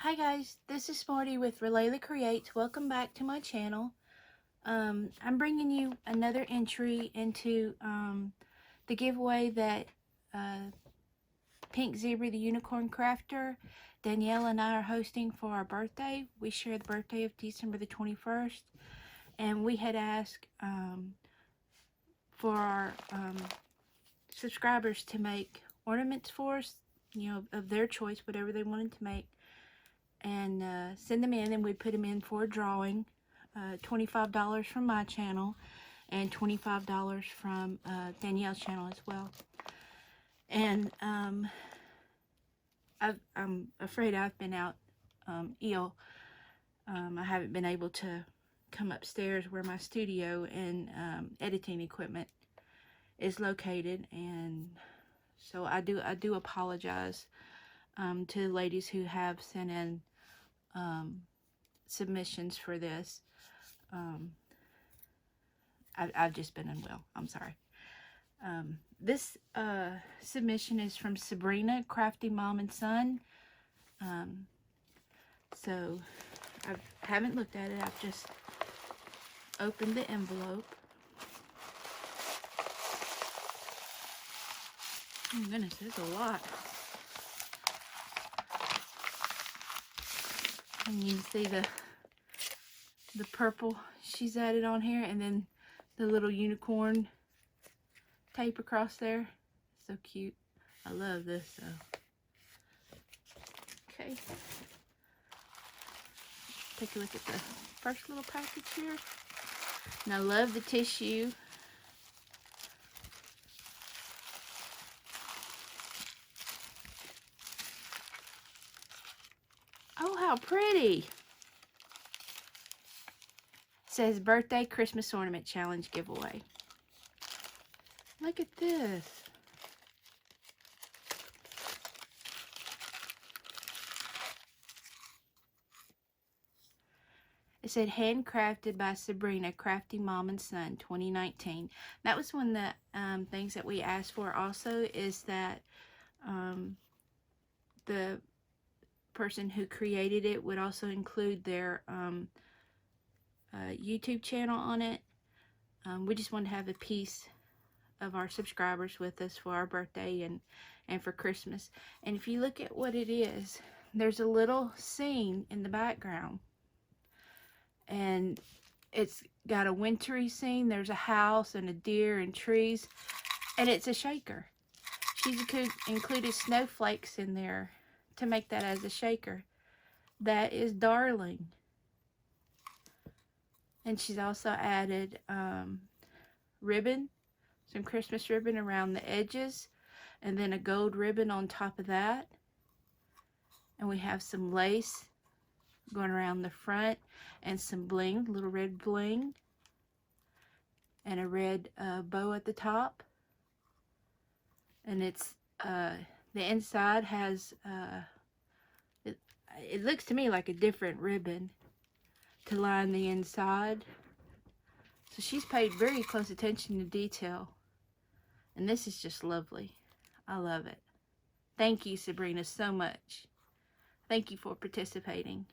Hi guys, this is Smarty with Ralayla Creates. Welcome back to my channel. I'm bringing you another entry into the giveaway that Pink Zebra the Unicorn Crafter, Danielle and I are hosting for our birthday. We share the birthday of December the 21st, and we had asked for our subscribers to make ornaments for us, of their choice, whatever they wanted to make, and send them in, and we'd put them in for a drawing. $25 from my channel and $25 from Danielle's channel as well. And I'm afraid I've been out ill. I haven't been able to come upstairs where my studio and editing equipment is located, and so I do apologize to the ladies who have sent in submissions for this. I've just been unwell. I'm sorry. This submission is from Sabrina, Crafty Mom and Son. So I haven't looked at it. I've just opened the envelope. Oh my goodness, there's a lot. And you can see the purple she's added on here, and then the little unicorn tape across there. So cute. I love this though. Okay. Take a look at the first little package here. And I love the tissue. Oh, how pretty. It says Birthday Christmas Ornament Challenge Giveaway. Look at this. It said handcrafted by Sabrina, Crafty Mom and Son, 2019. That was one of the things that we asked for also, is that the person who created it would also include their YouTube channel on it. We just want to have a piece of our subscribers with us for our birthday and for Christmas. And if you look at what it is, there's a little scene in the background, and it's got a wintry scene. There's a house and a deer and trees, and it's a shaker. She's included snowflakes in there to make that as a shaker. That is darling. And she's also added ribbon, some Christmas ribbon around the edges, and then a gold ribbon on top of that. And we have some lace going around the front, and some bling, little red bling, and a red bow at the top. And it's the inside has it looks to me like a different ribbon to line the inside. So she's paid very close attention to detail, and this is just lovely. I love it. Thank you, Sabrina, so much. Thank you for participating.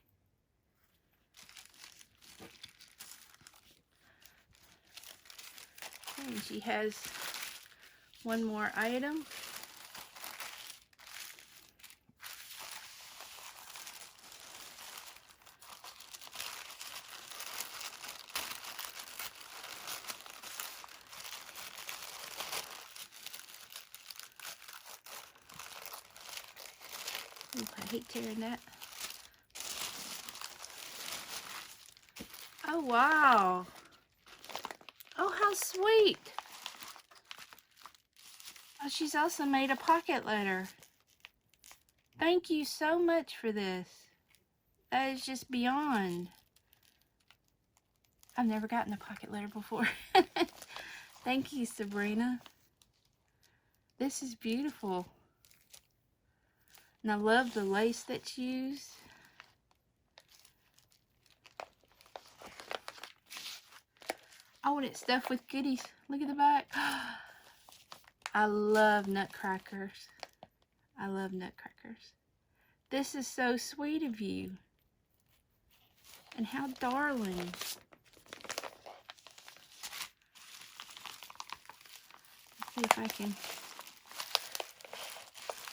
And she has one more item. Ooh, I hate tearing that. Oh, wow. Oh, how sweet. Oh, she's also made a pocket letter. Thank you so much for this. That is just beyond. I've never gotten a pocket letter before. Thank you, Sabrina. This is beautiful. And I love the lace that's used. Oh, and it's stuffed with goodies. Look at the back. I love nutcrackers. I love nutcrackers. This is so sweet of you. And how darling. Let's see if I can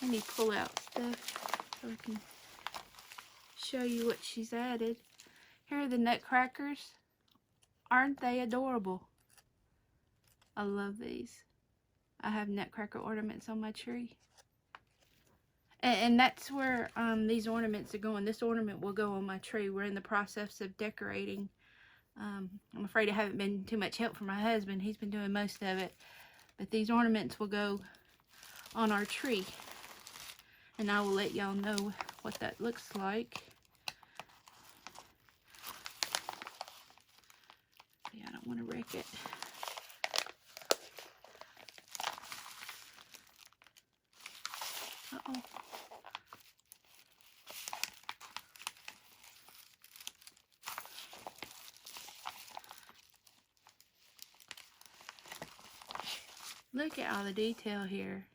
maybe pull out stuff so I can show you what she's added. Here are the nutcrackers. Aren't they adorable? I love these. I have nutcracker ornaments on my tree. And that's where these ornaments are going. This ornament will go on my tree. We're in the process of decorating. I'm afraid I haven't been too much help from my husband. He's been doing most of it. But these ornaments will go on our tree. And I will let y'all know what that looks like. Yeah, I don't want to wreck it. Uh-oh. Look at all the detail here.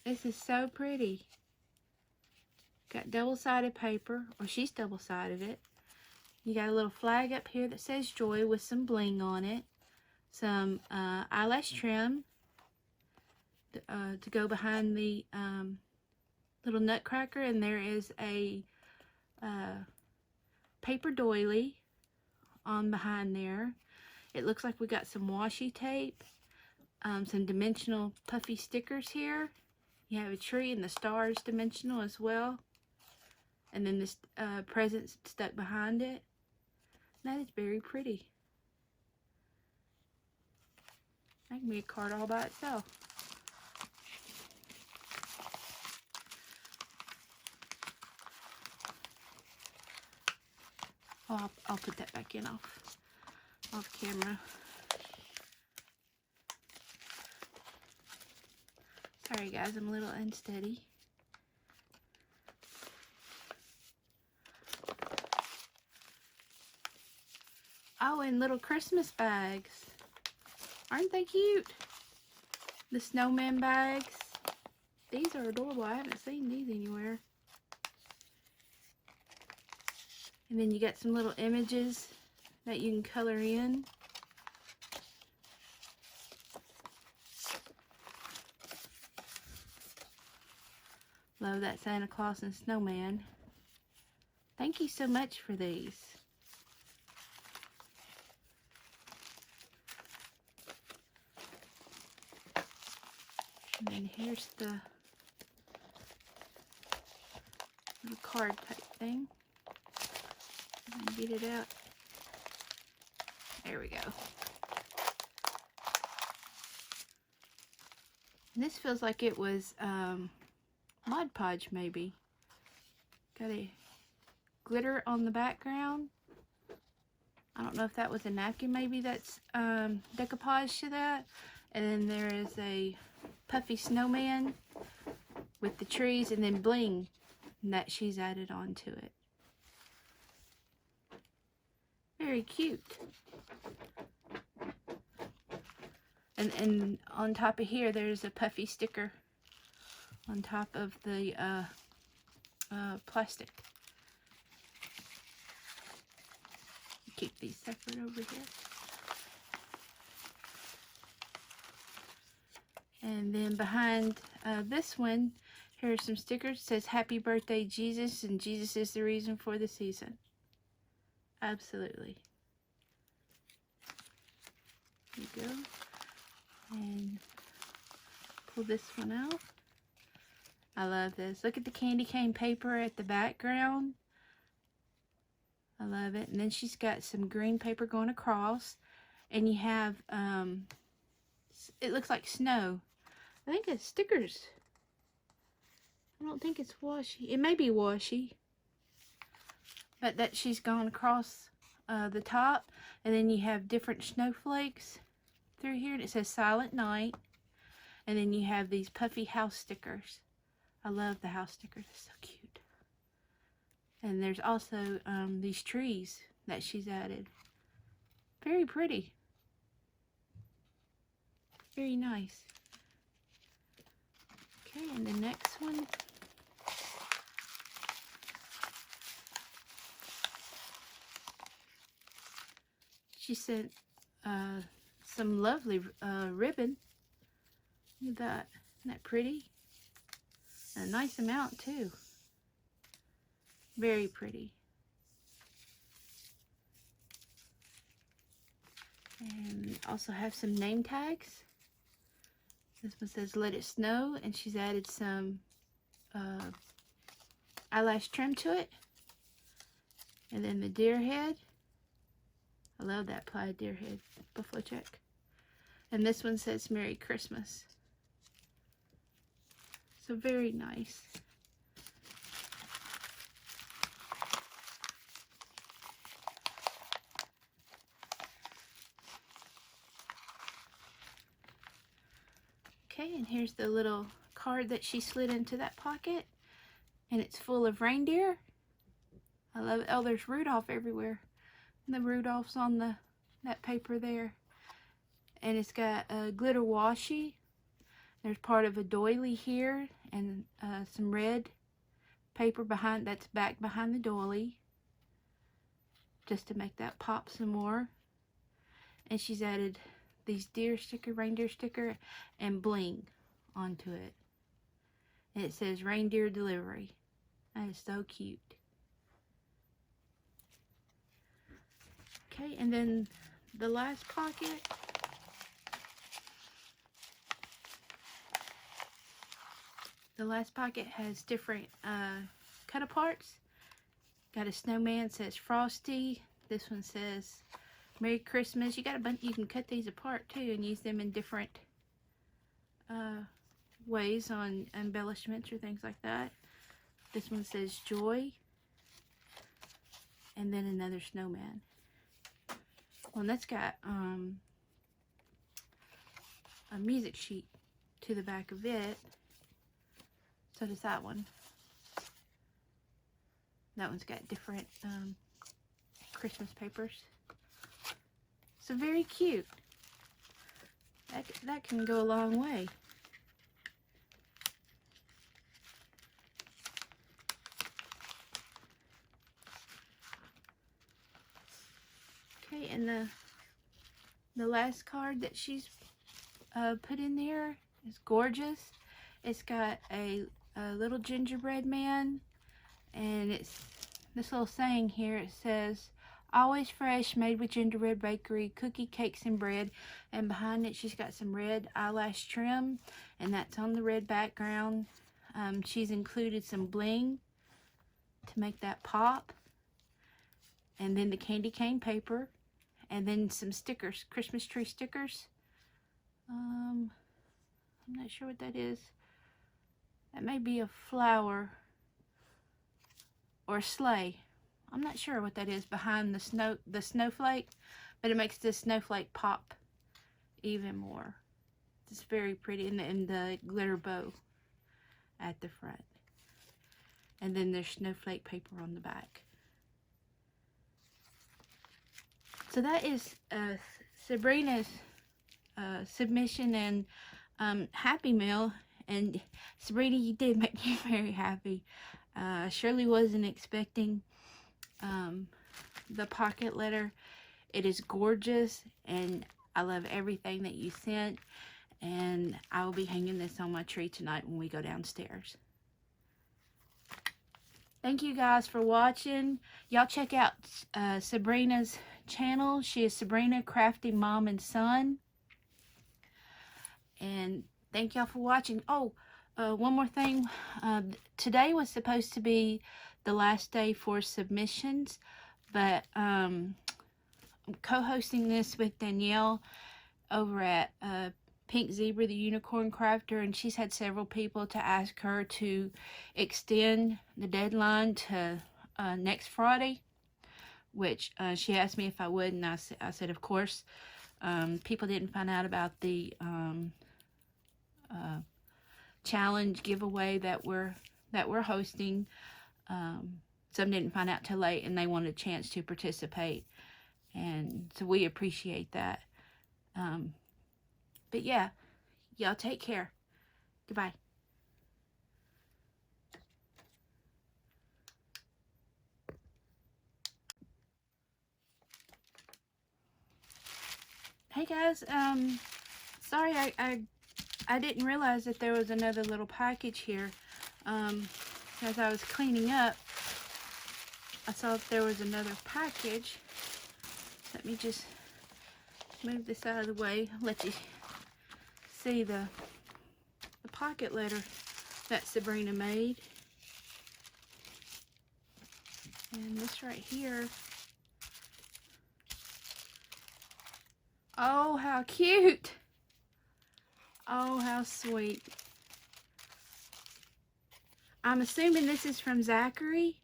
This is so pretty. Got double-sided paper, or she's double-sided it. You got a little flag up here that says joy with some bling on it. Some eyelash trim to go behind the little nutcracker, and there is a paper doily on behind there. It looks like we got some washi tape, some dimensional puffy stickers here. You have a tree and the stars dimensional as well. And then this present's stuck behind it. That is very pretty. That can be a card all by itself. Oh, I'll put that back in off camera. Sorry guys, I'm a little unsteady. Oh, and little Christmas bags. Aren't they cute? The snowman bags. These are adorable. I haven't seen these anywhere. And then you got some little images that you can color in. Love that Santa Claus and snowman. Thank you so much for these. And then here's the little card type thing. And get it out. There we go. And this feels like it was Mod Podge maybe. Got a glitter on the background. I don't know if that was a napkin maybe that's decoupage to that. And then there is a puffy snowman with the trees and then bling that she's added onto it. Very cute. And on top of here there's a puffy sticker on top of the plastic. Keep these separate over here. And then behind this one, here are some stickers. It says Happy Birthday Jesus, and Jesus is the reason for the season. Absolutely. There you go. And pull this one out. I love this. Look at the candy cane paper at the background. I love it. And then she's got some green paper going across. And you have, it looks like snow. I think it's stickers. I don't think it's washi. It may be washi. But that she's gone across the top. And then you have different snowflakes through here. And it says Silent Night. And then you have these puffy house stickers. I love the house stickers. They're so cute. And there's also these trees that she's added. Very pretty. Very nice. Okay, and the next one. She sent some lovely ribbon. Look at that. Isn't that pretty? And a nice amount too. Very pretty. And also have some name tags. This one says "Let It Snow," and she's added some eyelash trim to it. And then the deer head. I love that plaid deer head buffalo check. And this one says "Merry Christmas." So very nice. Okay, and here's the little card that she slid into that pocket. And it's full of reindeer. I love it. Oh, there's Rudolph everywhere. And the Rudolph's on that paper there. And it's got a glitter washi. There's part of a doily here and some red paper that's back behind the doily, just to make that pop some more. And she's added these reindeer sticker, and bling onto it. And it says "Reindeer Delivery." That is so cute. Okay, and then the last pocket. The last pocket has different cut aparts. Got a snowman, says Frosty. This one says "Merry Christmas." You got a bunch. You can cut these apart too and use them in different ways on embellishments or things like that. This one says "Joy," and then another snowman. Well, and that's got a music sheet to the back of it. So does that one. That one's got different Christmas papers. So very cute. That can go a long way. Okay, and the last card that she's put in there is gorgeous. It's got a little gingerbread man, and it's this little saying here. It says, "Always fresh, made with gingerbread bakery, cookie, cakes, and bread." And behind it, she's got some red eyelash trim, and that's on the red background. She's included some bling to make that pop, and then the candy cane paper, and then some stickers, Christmas tree stickers. I'm not sure what that is. That may be a flower or a sleigh. I'm not sure what that is behind the snowflake, but it makes the snowflake pop even more. It's very pretty, and the glitter bow at the front. And then there's snowflake paper on the back. So that is Sabrina's submission and Happy Mail. And Sabrina, you did make me very happy. I surely wasn't expecting the pocket letter. It is gorgeous, and I love everything that you sent. And I will be hanging this on my tree tonight when we go downstairs. Thank you guys for watching. Y'all check out Sabrina's channel. She is Sabrina, Crafty Mom and Son. And thank y'all for watching. Oh, one more thing. Today was supposed to be the last day for submissions, but I'm co-hosting this with Danielle over at Pink Zebra, the Unicorn Crafter, and she's had several people to ask her to extend the deadline to next Friday, which she asked me if I would, and I said of course. People didn't find out about the challenge giveaway that we're hosting. Some didn't find out till late, and they wanted a chance to participate, and so we appreciate that. But yeah, y'all take care. Goodbye. Hey guys, sorry I didn't realize that there was another little package here. As I was cleaning up, I saw that there was another package. Let me just move this out of the way, let you see the pocket letter that Sabrina made. And this right here. Oh, how cute. Oh, how sweet. I'm assuming this is from Zachary.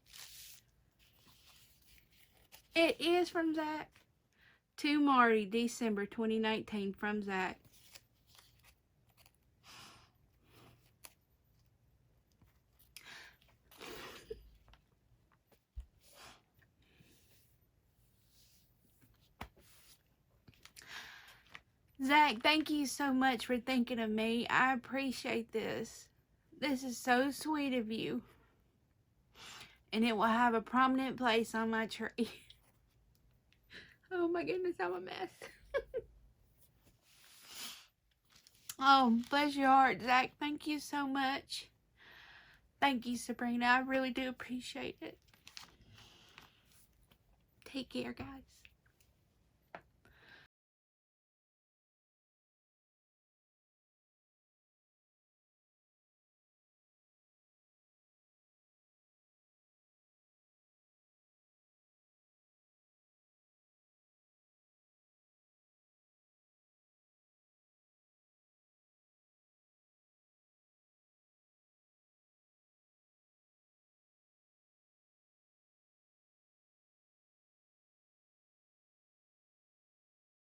It is from Zach. To Marty, December 2019, from Zach. Zach, thank you so much for thinking of me. I appreciate this. This is so sweet of you. And it will have a prominent place on my tree. Oh my goodness, I'm a mess. Oh, bless your heart, Zach. Thank you so much. Thank you, Sabrina. I really do appreciate it. Take care, guys.